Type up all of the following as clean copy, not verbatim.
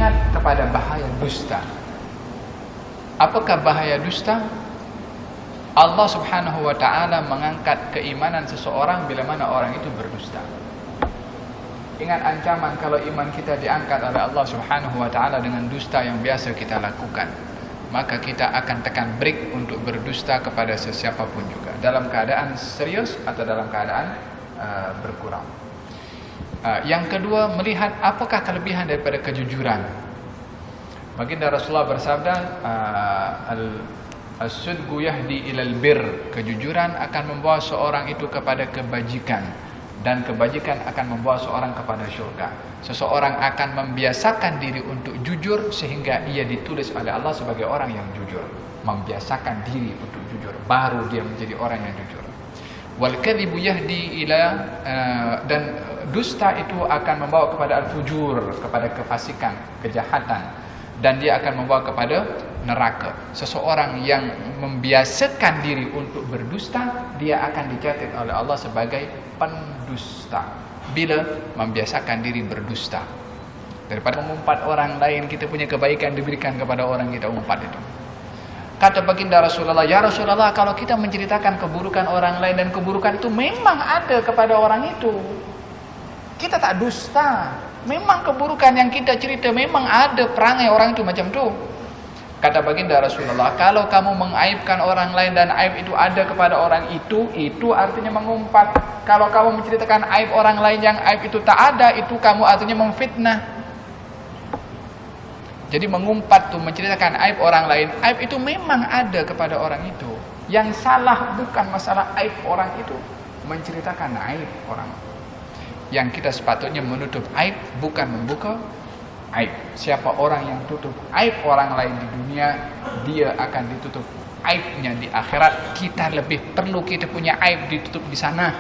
melihat kepada bahaya dusta. Apakah bahaya dusta? Allah subhanahu wa ta'ala mengangkat keimanan seseorang bila mana orang itu berdusta. Ingat ancaman kalau iman kita diangkat oleh Allah subhanahu wa ta'ala dengan dusta yang biasa kita lakukan, maka kita akan tekan break untuk berdusta kepada sesiapapun juga, dalam keadaan serius atau dalam keadaan berkurang. Yang kedua, melihat apakah kelebihan daripada kejujuran. Baginda Rasulullah bersabda, as-sidqu yahdi ilal bir, kejujuran akan membawa seorang itu kepada kebajikan, dan kebajikan akan membawa seorang kepada syurga. Seseorang akan membiasakan diri untuk jujur sehingga ia ditulis oleh Allah sebagai orang yang jujur. Membiasakan diri untuk jujur, baru dia menjadi orang yang jujur. Wal kadhibu yahdi ila, dan dusta itu akan membawa kepada al-fujur, kepada kefasikan, kejahatan, dan dia akan membawa kepada neraka. Seseorang yang membiasakan diri untuk berdusta, dia akan dicatat oleh Allah sebagai pendusta. Bila membiasakan diri berdusta, daripada mengumpat orang lain, kita punya kebaikan diberikan kepada orang kita umpat itu. Kata baginda Rasulullah, ya Rasulullah, kalau kita menceritakan keburukan orang lain, dan keburukan itu memang ada kepada orang itu, kita tak dusta. Memang keburukan yang kita cerita memang ada perangai orang itu macam tu. Kata baginda Rasulullah, kalau kamu mengaibkan orang lain dan aib itu ada kepada orang itu artinya mengumpat. Kalau kamu menceritakan aib orang lain yang aib itu tak ada, itu kamu artinya memfitnah. Jadi mengumpat tu, menceritakan aib orang lain, aib itu memang ada kepada orang itu. Yang salah bukan masalah aib orang itu, menceritakan aib orang. Yang kita sepatutnya menutup aib, bukan membuka aib. Siapa orang yang tutup aib orang lain di dunia, dia akan ditutup aibnya di akhirat. Kita lebih perlu kita punya aib ditutup di sana,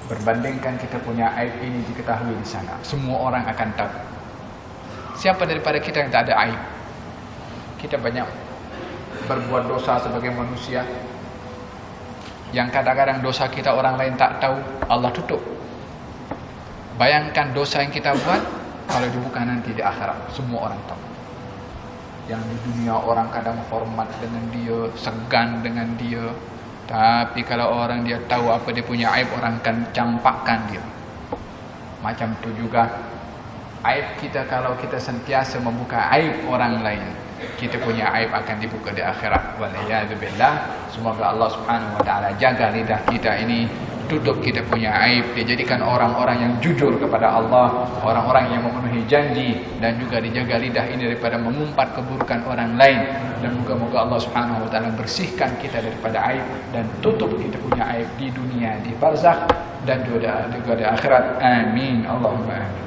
berbandingkan kita punya aib ini diketahui di sana. Semua orang akan tahu. Siapa daripada kita yang tak ada aib? Kita banyak berbuat dosa sebagai manusia, yang kadang-kadang dosa kita orang lain tak tahu, Allah tutup. Bayangkan dosa yang kita buat kalau dibuka nanti di akhirat, semua orang tahu. Yang di dunia orang kadang hormat dengan dia, segan dengan dia, tapi kalau orang dia tahu apa dia punya aib, orang akan campakkan dia. Macam tu juga aib kita, kalau kita sentiasa membuka aib orang lain, kita punya aib akan dibuka di akhirat. Waliyadzubillah. Semoga Allah subhanahu wa ta'ala jaga lidah kita ini, tutup kita punya aib, dijadikan orang-orang yang jujur kepada Allah, orang-orang yang memenuhi janji, dan juga dijaga lidah ini daripada mengumpat keburukan orang lain. Dan moga-moga Allah subhanahu wa ta'ala bersihkan kita daripada aib, dan tutup kita punya aib di dunia, di barzakh, dan juga di akhirat. Amin. Allahumma amin.